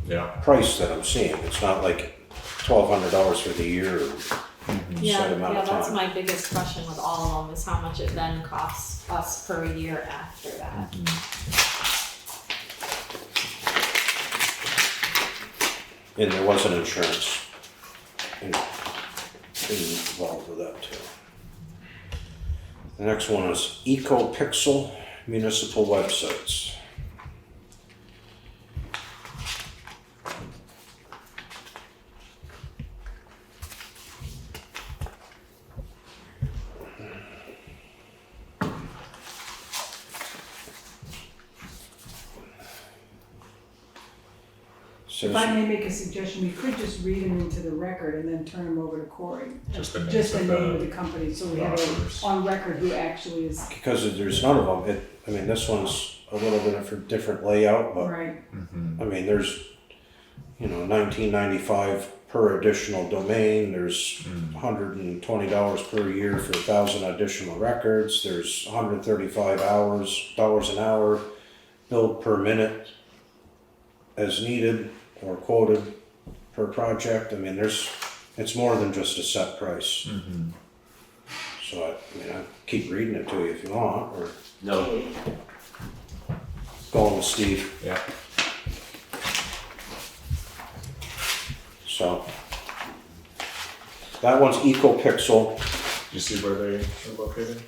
Yeah. price that I'm seeing. It's not like $1,200 for the year or Yeah, set amount yeah, of that's time. my biggest question with all of them is how much it then costs us per year after that. And there was an insurance involved with that too. The next one is EcoPixel Municipal Websites. If I may make a suggestion, we could just read them into the record and then turn them over to Corey. Just the names Just the of name of the the company, so we have it offers. on record who actually is, Because there's none of them. I mean, this one's a little bit of a different layout, but right, I mean, there's, $19.95 per additional domain. There's $120 per year for 1,000 additional records. There's $135 dollars an hour billed per minute as needed or quoted per project. I mean, it's more than just a set price. So I keep reading it to you if you want, or No, going with Steve. Yeah. So that one's EcoPixel. Do you see where they are located?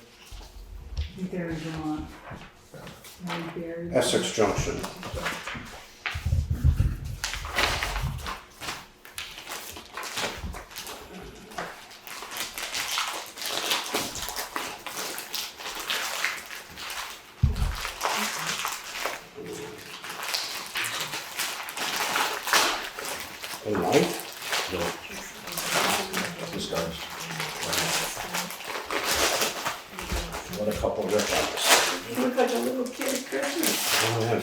I think they're in Vermont. Right there. Essex Junction.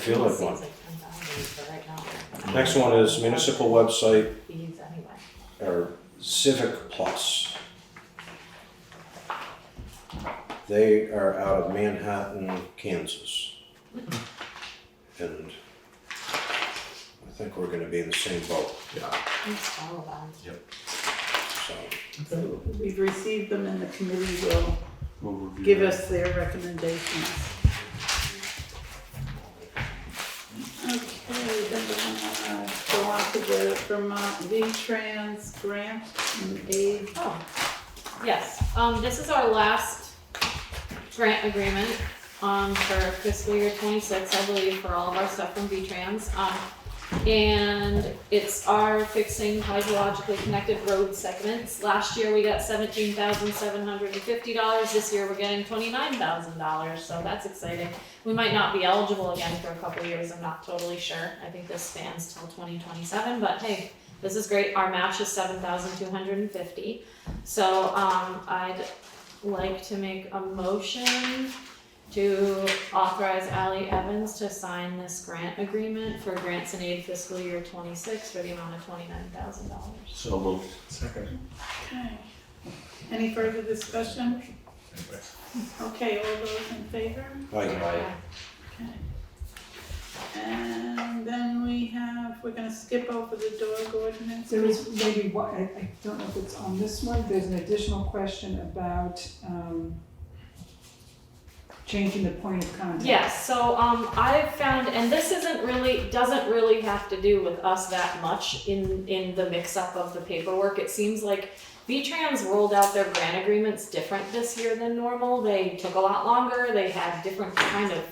feel like one. Seems like 10,000 for right now. Next one is municipal website Fees anyway. or Civic Plus. They are out of Manhattan, Kansas. And I think we're gonna be in the same boat, Yeah. It's all about. so. We've received them and the committee will We'll review give that. us their recommendations. Okay, then we're gonna go on to the Vermont VTrans grant and aid. Oh, yes, this is our last grant agreement, for fiscal year 26, I believe, for all of our stuff from VTrans. And it's our fixing hydrologically connected road segments. Last year we got $17,750, this year we're getting $29,000, so that's exciting. We might not be eligible again for a couple of years, I'm not totally sure, I think this spans till 2027, but hey, this is great, our match is $7,250. So, I'd like to make a motion to authorize Ally Evans to sign this grant agreement for grants and aid fiscal year 26 for the amount of $29,000. So moved. Second. Okay. Any further discussion? Anyways. Okay, all those in favor? Like, Okay. And then we're gonna skip over the dog ordinance. There is maybe one, I don't know if it's on this one, there's an additional question about, changing the point of contact. Yes, so I've found, and this doesn't really have to do with us that much in the mix-up of the paperwork. It seems like VTrans rolled out their grant agreements different this year than normal. They took a lot longer, they had different kind of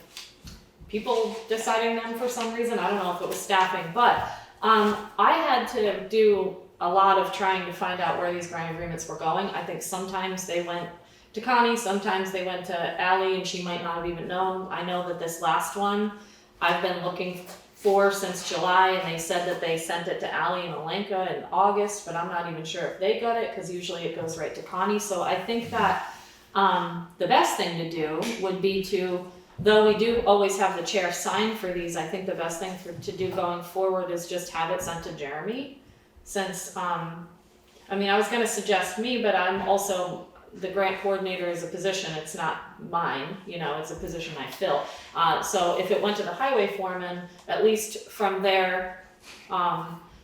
people deciding them for some reason. I don't know if it was staffing, but I had to do a lot of trying to find out where these grant agreements were going. I think sometimes they went to Connie, sometimes they went to Ally, and she might not have even known. I know that this last one I've been looking for since July, and they said that they sent it to Ally and Alenka in August, but I'm not even sure if they got it, because usually it goes right to Connie. So I think that the best thing to do would be to, though we do always have the chair sign for these, I think the best thing to do going forward is just have it sent to Jeremy, since, I mean, I was gonna suggest me, but I'm also, the grant coordinator is a position, it's not mine, it's a position I fill. So if it went to the highway foreman, at least from there,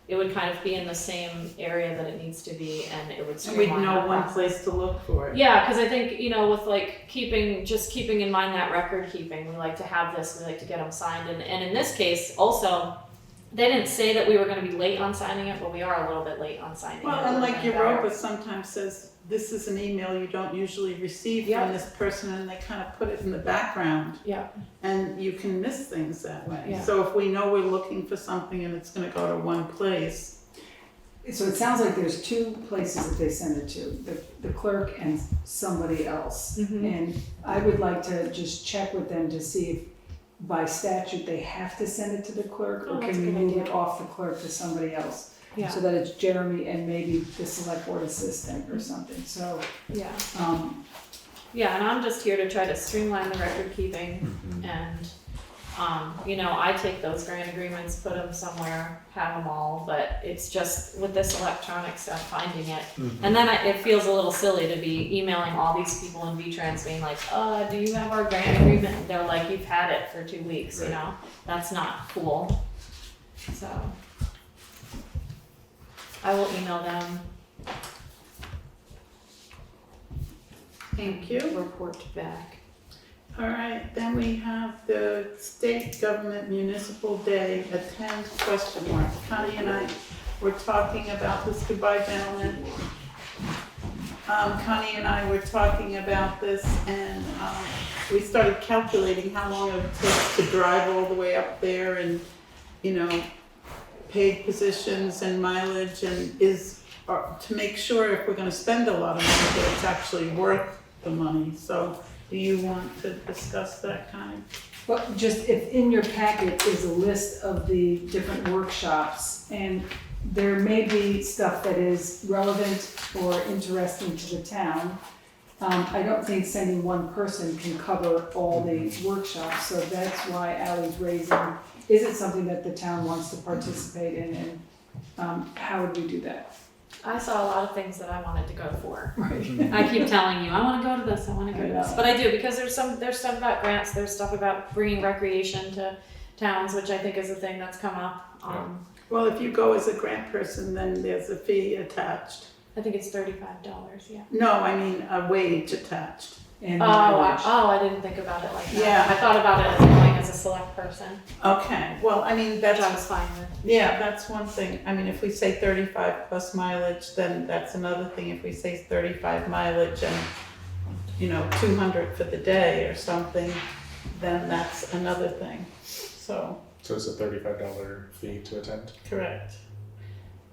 it would kind of be in the same area that it needs to be, and it would And streamline we'd know the one process. place to look for it. Yeah, because I think, with like keeping in mind that record keeping, we like to have this, we like to get them signed. And in this case, also, they didn't say that we were going to be late on signing it, but we are a little bit late on signing Well, it. and like Europa sometimes says, this is an email you don't usually receive Yeah. from this person, and they kind of put it in the background. Yeah. And you can miss things that way. Yeah. So if we know we're looking for something and it's gonna go to one place. So it sounds like there's two places that they send it to, the clerk and somebody else. Mhm. And I would like to just check with them to see if by statute they have to send it to the clerk, Oh, or that's can a we good move idea. it off the clerk to somebody else? Yeah. So that it's Jeremy and maybe the select board assistant or something, so, Yeah. yeah, And I'm just here to try to streamline the record keeping, and I take those grant agreements, put them somewhere, have them all, but it's just with this electronic stuff, finding it. And then it feels a little silly to be emailing all these people in VTrans being like, do you have our grant agreement? And they're like, you've had it for 2 weeks, Right. That's not cool. So I will email them, Thank you. report back. All right, then we have the state government municipal day, attend ? Connie and I were talking about this, goodbye gentlemen. Connie and I were talking about this, and we started calculating how long it would take to drive all the way up there, and, paid positions and mileage, and to make sure if we're gonna spend a lot of money, that it's actually worth the money. So do you want to discuss that, Connie? well, just if in your packet is a list of the different workshops, and there may be stuff that is relevant or interesting to the town, I don't think sending one person can cover all the workshops, so that's why Ally's raising, is it something that the town wants to participate in, and how would we do that? I saw a lot of things that I wanted to go for. Right. I keep telling you, I want to go to this, I want to go to I this, know. but I do, because there's stuff about grants, there's stuff about bringing recreation to towns, which I think is a thing that's come up. Well, if you go as a grant person, then there's a fee attached. I think it's $35, yeah. No, I mean a wage attached. And I didn't think about it like that. Yeah. I thought about it as going as a select person, Okay, well, I mean, which that's, I was fine with. yeah, that's one thing. I mean, if we say 35 plus mileage, then that's another thing. If we say 35 mileage and, 200 for the day or something, then that's another thing. So, it's a $35 fee to attend. correct.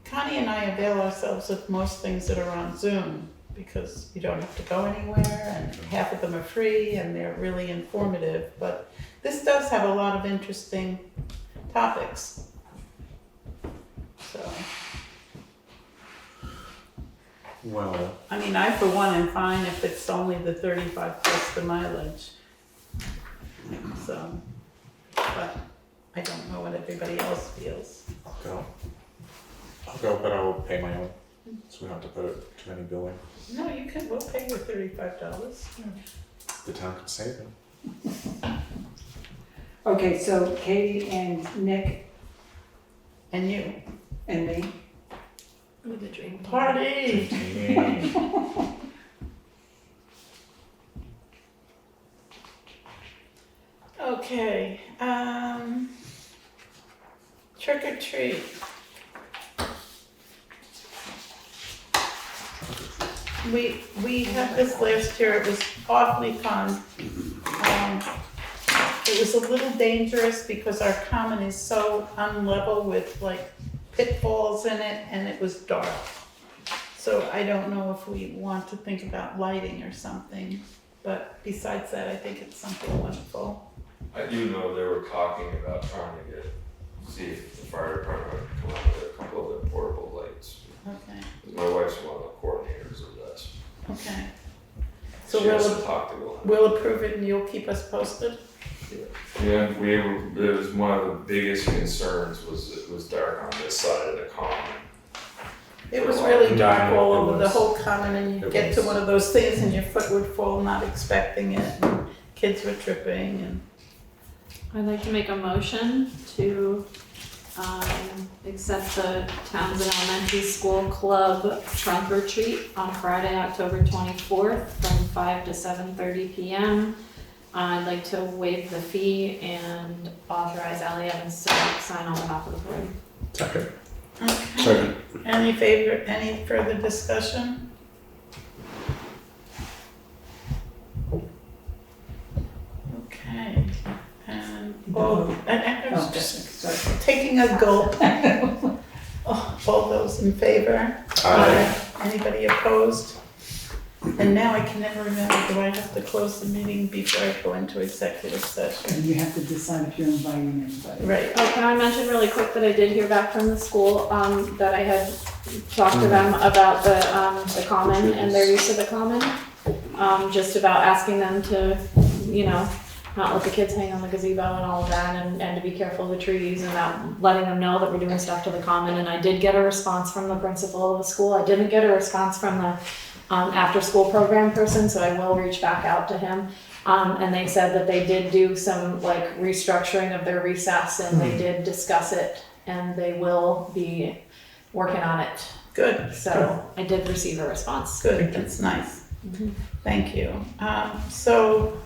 Connie and I avail ourselves of most things that are on Zoom because you don't have to go anywhere and half of them are free and they're really informative. But this does have a lot of interesting topics. So, Well, I mean, I for one am fine if it's only the 35 plus the mileage. So, but I don't know what everybody else feels. I'll go, but I'll pay my own, so we don't have to put too many billing. No, we'll pay you $35. The town can save it. Okay, so Katie and Nick And you. and me. With the dream Party! Okay, trick or treat. We had this last year, it was awfully fun. It was a little dangerous because our common is so unlevel with like pitfalls in it and it was dark. So I don't know if we want to think about lighting or something, but besides that, I think it's something wonderful. I do know they were talking about trying to see if the fire department would come up with a couple of the portable lights. Okay, My wife's one of the coordinators of this. okay. So She has to talk to them. we'll approve it and you'll keep us posted? Yeah, it was one of the biggest concerns was it was dark on this side of the common. It was really dark all It over the was. whole common and you It get to was. one of those things and your foot would fall not expecting it and kids were tripping and. I'd like to make a motion to accept the Townshend Elementary School Club trunk or treat on Friday, October 24th from 5 to 7:30 p.m. I'd like to waive the fee and authorize Ally Evans to sign on behalf of the board. Second. Okay. Second. Any further discussion? Okay, and, I was just taking a gulp. All those in favor? Aye. Anybody opposed? And now I can never remember, do I have to close the meeting before I go into executive session? And you have to decide if you're inviting anybody. Right, Oh, can I mention really quick that I did hear back from the school, that I had talked to them about the common and their use of the common. Just about asking them to, not let the kids hang on the gazebo and all of that, and to be careful of the trees, and letting them know that we're doing stuff to the common. And I did get a response from the principal of the school. I didn't get a response from the after-school program person, so I will reach back out to him. And they said that they did do some restructuring of their recess, and they did discuss it, and they will be working on it. good, So I did receive a response. good, that's nice. Thank you. So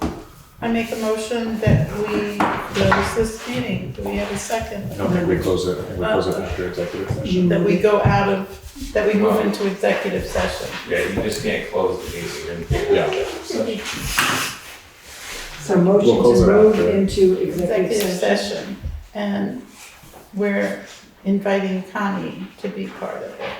I make a motion that we close this meeting. Do we have a second? I don't think we close it. I think we close it after executive session. That we move into executive session. Yeah, you just can't close the meeting. Yeah. So motion We'll close to it move after. into Executive executive session. session. And we're inviting Connie to be part of it.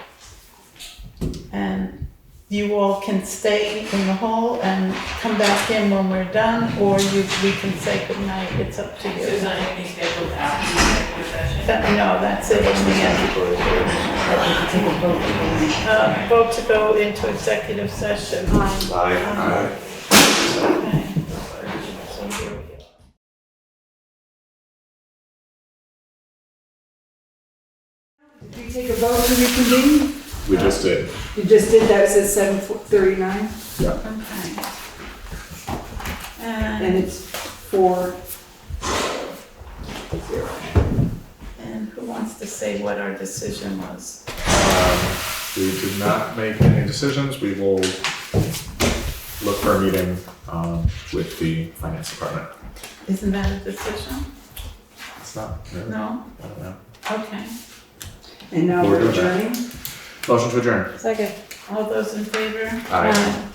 And you all can stay in the hall and come back in when we're done, or we can say goodnight. It's up to you. Is there anything scheduled after the executive session? No, that's it in the end. Take a vote. Vote to go into executive session. Aye. Okay. So here we go. Did you take a vote to reconvene? We just did. You just did, that says 7:39, Okay. and And, it's 4-0. and who wants to say what our decision was? We did not make any decisions. We will look for a meeting, with the finance department. Isn't that a decision? It's not, really? No? I don't know. Okay. And now We're we're doing that. adjourning? Motion to adjourn. Second. All those in favor? Aye.